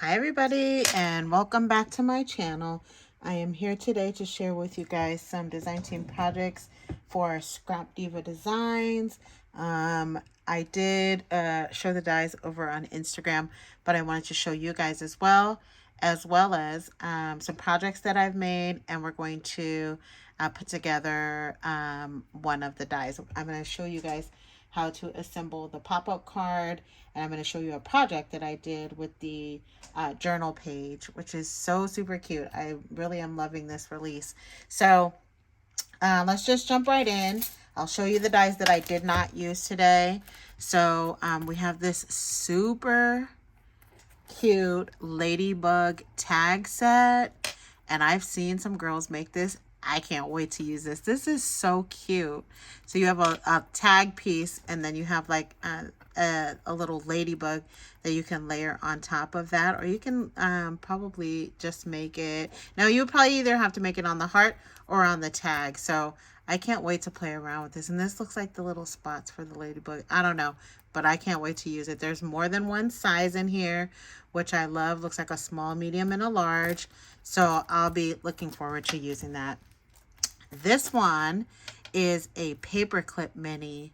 Hi everybody, and welcome back to my channel. I am here today to share with you guys some design team projects for Scrapdiva Designs. I did show the dies over on Instagram, but I wanted to show you guys as well as some projects that I've made, and we're going to put together one of the dies. I'm going to show you guys how to assemble the pop-up card, and I'm going to show you a project that I did with the journal page, which is so super cute. I really am loving this release. So let's just jump right in. I'll show you the dies that I did not use today. So we have this super cute ladybug tag set, and I've seen some girls make this. I can't wait to use this. This is so cute. So you have a tag piece, and then you have like a little ladybug that you can layer on top of that, or you can probably just make it. Now you would probably either have to make it on the heart or on the tag. So I can't wait to play around with this. And this looks like the little spots for the ladybug. I don't know, but I can't wait to use it. There's more than one size in here, which I love. Looks like a small, medium, and a large. So I'll be looking forward to using that. This one is a paperclip mini,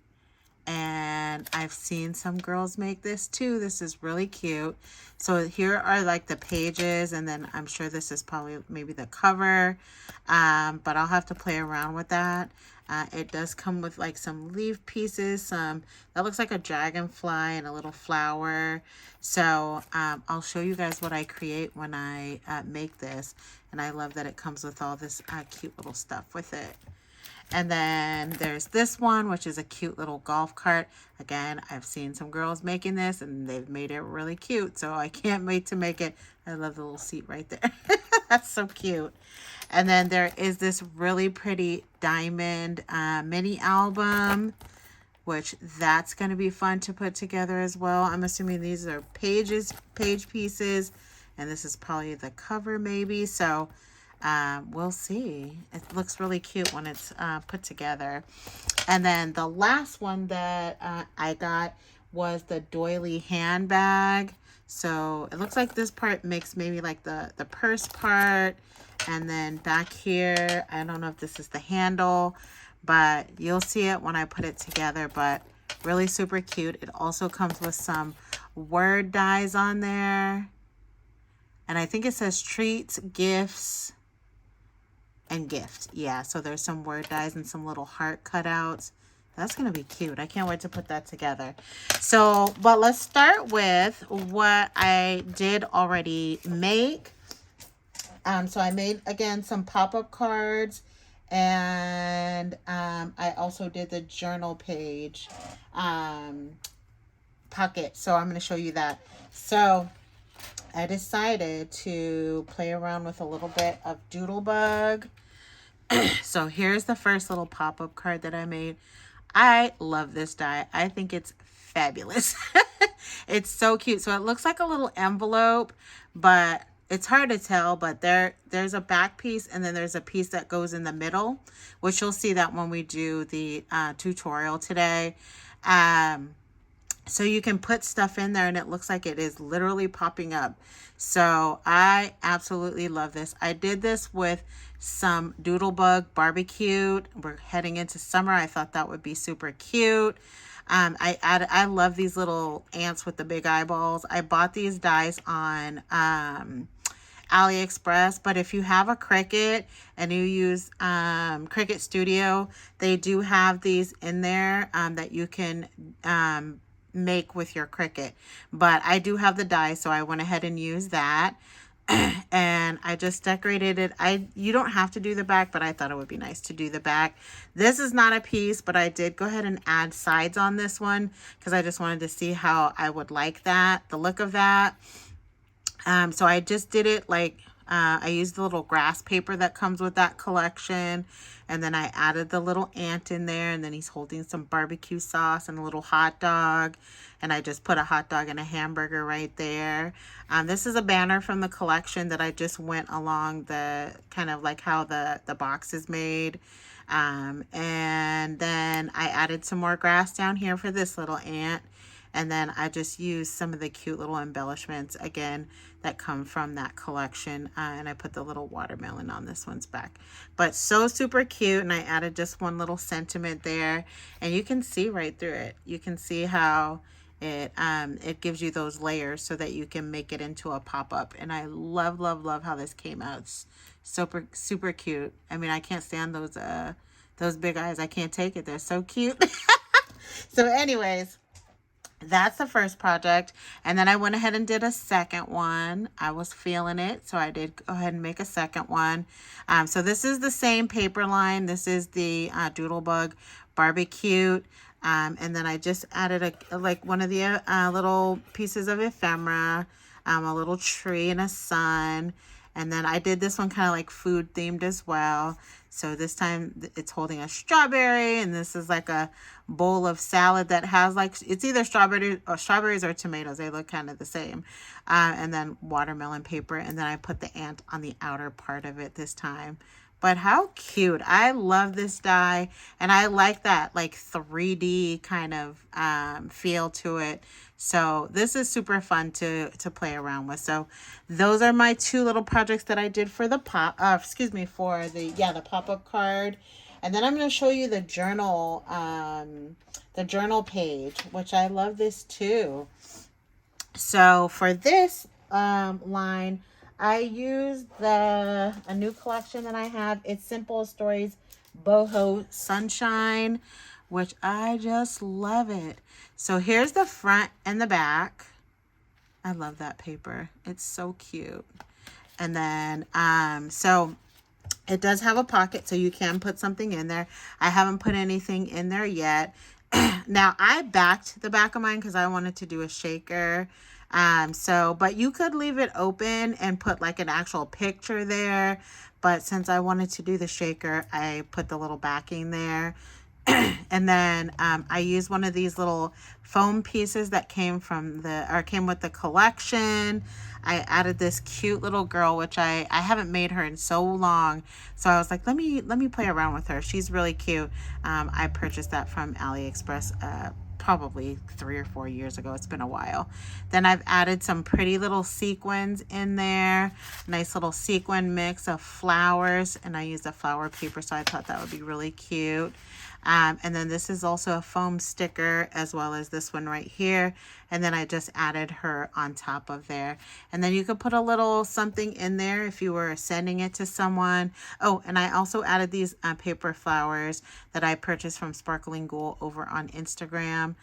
and I've seen some girls make this too. This is really cute. So here are like the pages, and then I'm sure this is probably maybe the cover, but I'll have to play around with that. It does come with like some leaf pieces, that looks like a dragonfly and a little flower. So I'll show you guys what I create when I make this, and I love that it comes with all this cute little stuff with it. And then there's this one, which is a cute little golf cart. Again, I've seen some girls making this, and they've made it really cute, so I can't wait to make it. I love the little seat right there. That's so cute. And then there is this really pretty diamond mini album, which that's going to be fun to put together as well. I'm assuming these are page pieces, and this is probably the cover maybe. So we'll see. It looks really cute when it's put together. And then the last one that I got was the Doily Hand bag. So it looks like this part makes maybe like the purse part. And then back here, I don't know if this is the handle, but you'll see it when I put it together. But really super cute. It also comes with some word dies on there. And I think it says treats, gifts, and gift. Yeah, so there's some word dies and some little heart cutouts. That's going to be cute. I can't wait to put that together. So, but let's start with what I did already make. So I made, again, some pop-up cards, and I also did the journal page pocket. So I'm going to show you that. So I decided to play around with a little bit of Doodlebug. So here's the first little pop-up card that I made. I love this die. I think it's fabulous. It's so cute. So it looks like a little envelope, but it's hard to tell, but there's a back piece, and then there's a piece that goes in the middle, which you'll see that when we do the tutorial today. So you can put stuff in there, and it looks like it is literally popping up. So I absolutely love this. I did this with some Doodlebug barbecued. We're heading into summer. I thought that would be super cute. I love these little ants with the big eyeballs. I bought these dies on AliExpress, but if you have a Cricut and you use Cricut Studio, they do have these in there that you can make with your Cricut. But I do have the die, so I went ahead and used that. And I just decorated it. You don't have to do the back, but I thought it would be nice to do the back. This is not a piece, but I did go ahead and add sides on this one because I just wanted to see how I would like that, the look of that. So I just did it like, I used the little grass paper that comes with that collection. And then I added the little ant in there, and then he's holding some barbecue sauce and a little hot dog. And I just put a hot dog and a hamburger right there. This is a banner from the collection that I just went along the kind of like how the box is made. And then I added some more grass down here for this little ant. And then I just used some of the cute little embellishments, again, that come from that collection. And I put the little watermelon on this one's back. But so super cute. And I added just one little sentiment there. And you can see right through it. You can see how it gives you those layers so that you can make it into a pop-up. And I love, love, love how this came out. It's super, super cute. I mean, I can't stand those big eyes. I can't take it. They're so cute. So anyways, that's the first project. And then I went ahead and did a second one. I was feeling it, so I did go ahead and make a second one. So this is the same paper line. This is the Doodlebug Barbecue. And then I just added like one of the little pieces of ephemera, a little tree and a sun. And then I did this one kind of like food themed as well. So this time it's holding a strawberry, and this is like a bowl of salad that has like, it's either strawberries or tomatoes. They look kind of the same. And then watermelon paper. And then I put the ant on the outer part of it this time. But how cute. I love this die, and I like that like 3D kind of feel to it. So this is super fun to play around with. So those are my two little projects that I did for the for the pop-up card. And then I'm going to show you the journal page, which I love this too. So for this line, I used a new collection that I have. It's Simple Stories Boho Sunshine, which I just love it. So here's the front and the back. I love that paper. It's so cute. And then, so it does have a pocket, so you can put something in there. I haven't put anything in there yet. Now, I backed the back of mine because I wanted to do a shaker. But you could leave it open and put like an actual picture there. But since I wanted to do the shaker, I put the little backing there. And then I used one of these little foam pieces that came with the collection. I added this cute little girl, which I haven't made her in so long. So I was like, let me play around with her. She's really cute. I purchased that from AliExpress probably 3 or 4 years ago. It's been a while. Then I've added some pretty little sequins in there. Nice little sequin mix of flowers. And I used a flower paper, so I thought that would be really cute. And then this is also a foam sticker, as well as this one right here. And then I just added her on top of there. And then you could put a little something in there if you were sending it to someone. Oh, and I also added these paper flowers that I purchased from Sparkling Ghoul over on Instagram,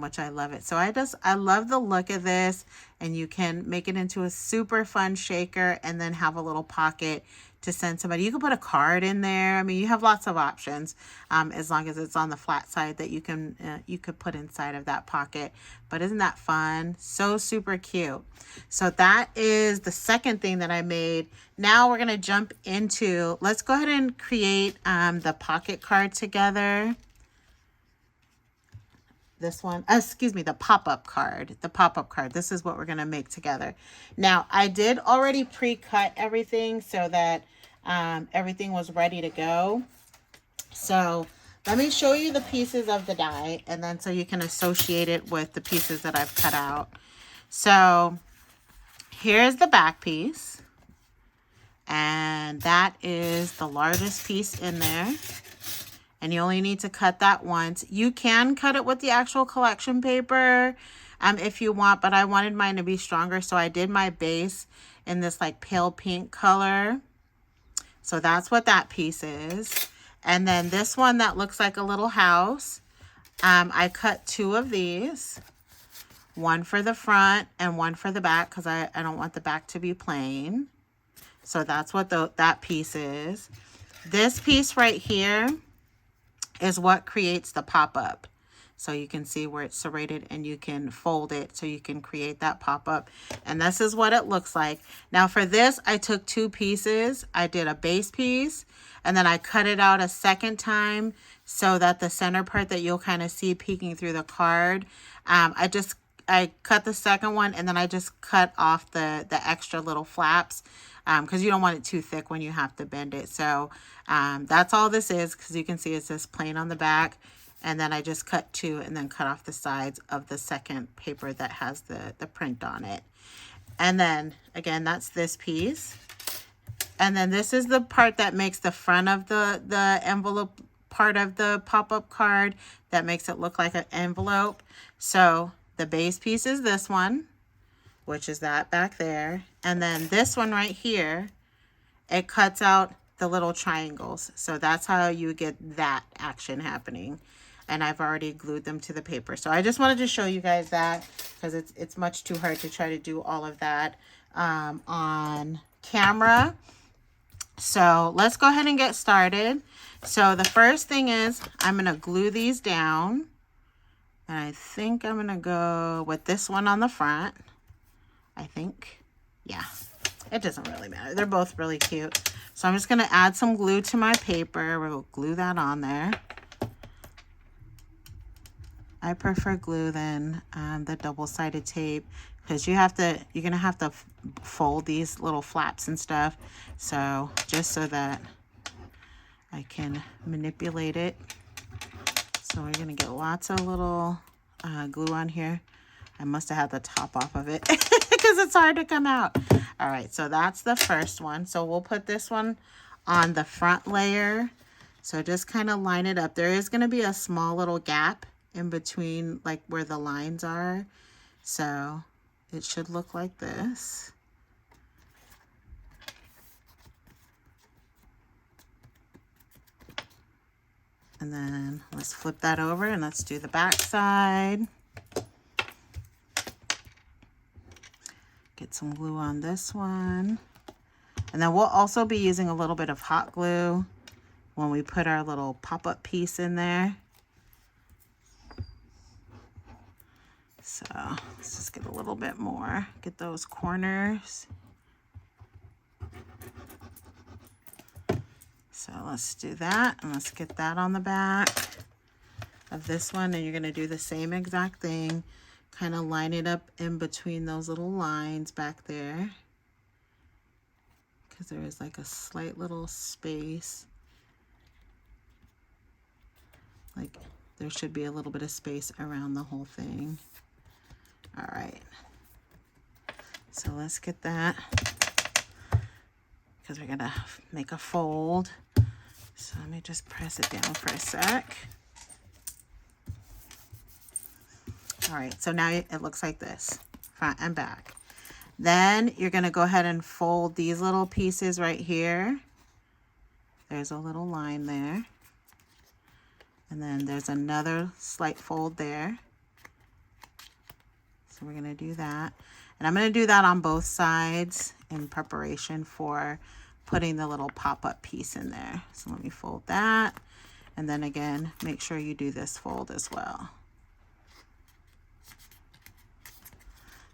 which I love it. So I love the look of this, and you can make it into a super fun shaker and then have a little pocket to send somebody. You can put a card in there. I mean, you have lots of options, as long as it's on the flat side that you could put inside of that pocket. But isn't that fun? So super cute. So that is the second thing that I made. Now we're gonna jump into, let's go ahead and create the pocket card together. This one, the pop-up card. This is what we're going to make together. Now, I did already pre-cut everything so that everything was ready to go. So let me show you the pieces of the die, and then so you can associate it with the pieces that I've cut out. So here's the back piece, and that is the largest piece in there. And you only need to cut that once. You can cut it with the actual collection paper if you want, but I wanted mine to be stronger, so I did my base in this like pale pink color. So that's what that piece is. And then this one that looks like a little house, I cut 2 of these. One for the front and one for the back, because I don't want the back to be plain. So that's what that piece is. This piece right here is what creates the pop-up. So you can see where it's serrated, and you can fold it so you can create that pop-up. And this is what it looks like. Now for this, I took 2 pieces. I did a base piece, and then I cut it out a second time so that the center part that you'll kind of see peeking through the card, I cut the second one, and then I just cut off the extra little flaps, because you don't want it too thick when you have to bend it. So that's all this is, because you can see it says plain on the back. And then I just cut 2 and then cut off the sides of the second paper that has the print on it. And then again, that's this piece. And then this is the part that makes the front of the envelope part of the pop-up card that makes it look like an envelope. So the base piece is this one, which is that back there. And then this one right here, it cuts out the little triangles. So that's how you get that action happening. And I've already glued them to the paper. So I just wanted to show you guys that because it's much too hard to try to do all of that on camera. So let's go ahead and get started. So the first thing is I'm going to glue these down. And I think I'm going to go with this one on the front. I think. Yeah, it doesn't really matter. They're both really cute. So I'm just going to add some glue to my paper. We'll glue that on there. I prefer glue than the double-sided tape because you're going to have to fold these little flaps and stuff. So just so that I can manipulate it. So we're going to get lots of little glue on here. I must have had the top off of it because it's hard to come out. All right, so that's the first one. So we'll put this one on the front layer. So just kind of line it up. There is going to be a small little gap in between, like where the lines are. So it should look like this. And then let's flip that over and let's do the back side. Get some glue on this one. And then we'll also be using a little bit of hot glue when we put our little pop-up piece in there. So let's just get a little bit more. Get those corners. So let's do that. And let's get that on the back of this one. And you're going to do the same exact thing. Kind of line it up in between those little lines back there. Because there is like a slight little space. Like there should be a little bit of space around the whole thing. All right. So let's get that. Because we're going to make a fold. So let me just press it down for a sec. All right, so now it looks like this, front and back. Then you're going to go ahead and fold these little pieces right here. There's a little line there. And then there's another slight fold there. So we're going to do that. And I'm going to do that on both sides in preparation for putting the little pop-up piece in there. So let me fold that. And then again, make sure you do this fold as well.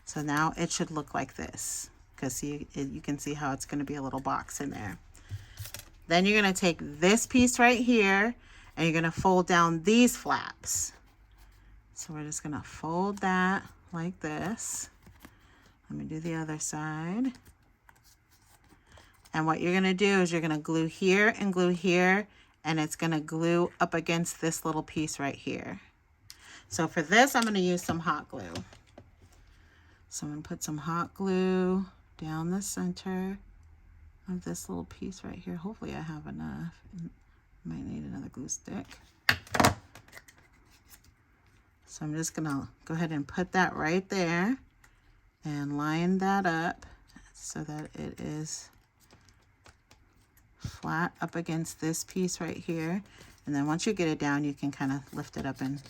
So now it should look like this, because you can see how it's going to be a little box in there. Then you're going to take this piece right here and you're going to fold down these flaps. So we're just going to fold that like this. Let me do the other side. And what you're going to do is you're going to glue here, and it's going to glue up against this little piece right here. So for this, I'm going to use some hot glue. So I'm going to put some hot glue down the center of this little piece right here. Hopefully I have enough. Might need another glue stick. So I'm just going to go ahead and put that right there and line that up so that it is flat up against this piece right here. And then once you get it down, you can kind of lift it up and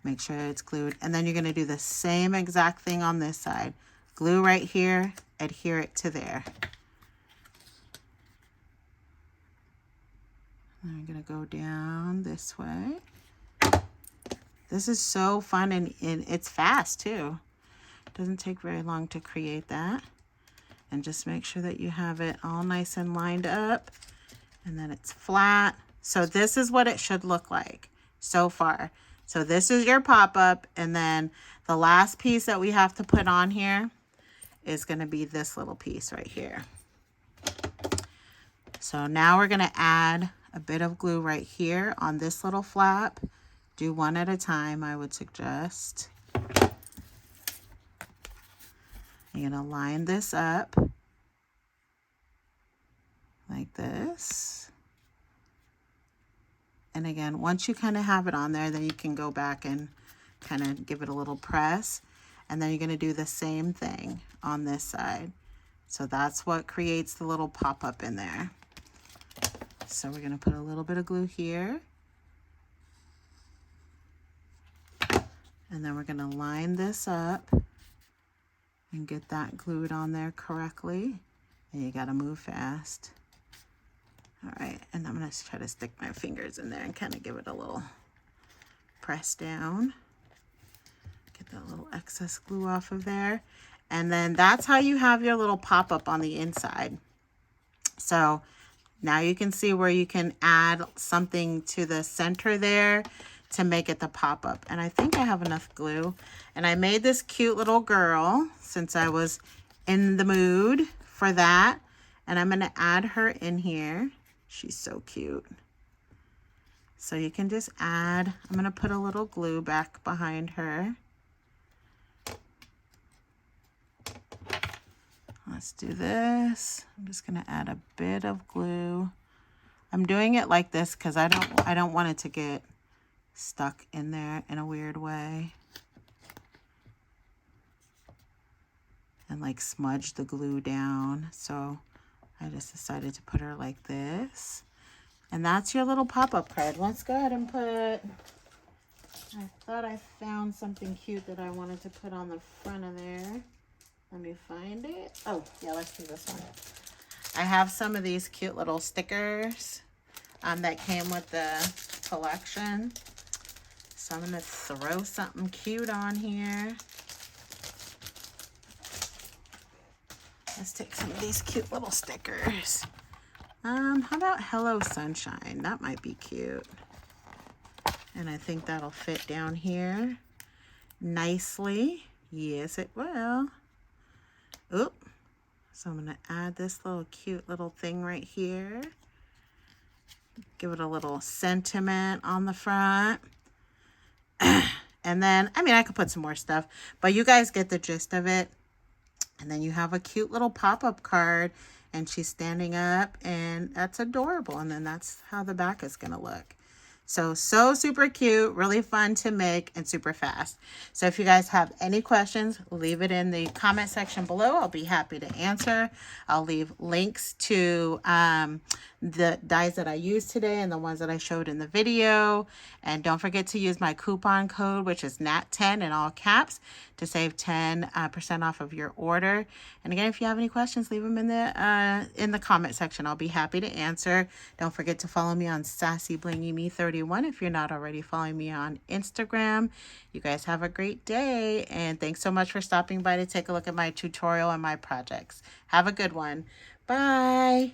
make sure it's glued. And then you're going to do the same exact thing on this side. Glue right here, adhere it to there. And I'm going to go down this way. This is so fun, and it's fast too. It doesn't take very long to create that. And just make sure that you have it all nice and lined up, and then it's flat. So this is what it should look like so far. So this is your pop-up, and then the last piece that we have to put on here is going to be this little piece right here. So now we're going to add a bit of glue right here on this little flap, Do one at a time, I would suggest. You're going to line this up like this. And again, once you kind of have it on there, then you can go back and kind of give it a little press. And then you're going to do the same thing on this side. So that's what creates the little pop-up in there. So we're going to put a little bit of glue here. And then we're going to line this up and get that glued on there correctly. And you got to move fast. All right, and I'm going to try to stick my fingers in there and kind of give it a little press down. Get that little excess glue off of there. And then that's how you have your little pop-up on the inside. So now you can see where you can add something to the center there to make it the pop-up. And I think I have enough glue. And I made this cute little girl since I was in the mood for that. And I'm going to add her in here. She's so cute. So you can just add, I'm going to put a little glue back behind her. Let's do this. I'm just going to add a bit of glue. I'm doing it like this because I don't want it to get stuck in there in a weird way. And like smudge the glue down. So I just decided to put her like this. And that's your little pop-up card. Let's go ahead and put, I thought I found something cute that I wanted to put on the front of there. Let me find it. Oh, yeah, let's do this one. I have some of these cute little stickers that came with the collection. So I'm going to throw something cute on here. Let's take some of these cute little stickers. How about Hello Sunshine? That might be cute. And I think that'll fit down here nicely. Yes, it will. Oop. So I'm going to add this little cute little thing right here. Give it a little sentiment on the front. And then, I mean, I could put some more stuff, but you guys get the gist of it. And then you have a cute little pop-up card, and she's standing up, and that's adorable. And then that's how the back is going to look. So super cute, really fun to make, and super fast. So if you guys have any questions, leave it in the comment section below. I'll be happy to answer. I'll leave links to the dies that I used today and the ones that I showed in the video. And don't forget to use my coupon code, which is NAT10 in all caps, to save 10% off of your order. And again, if you have any questions, leave them in the comment section. I'll be happy to answer. Don't forget to follow me on SassyBlingyMe31 if you're not already following me on Instagram. You guys have a great day, and thanks so much for stopping by to take a look at my tutorial and my projects. Have a good one. Bye.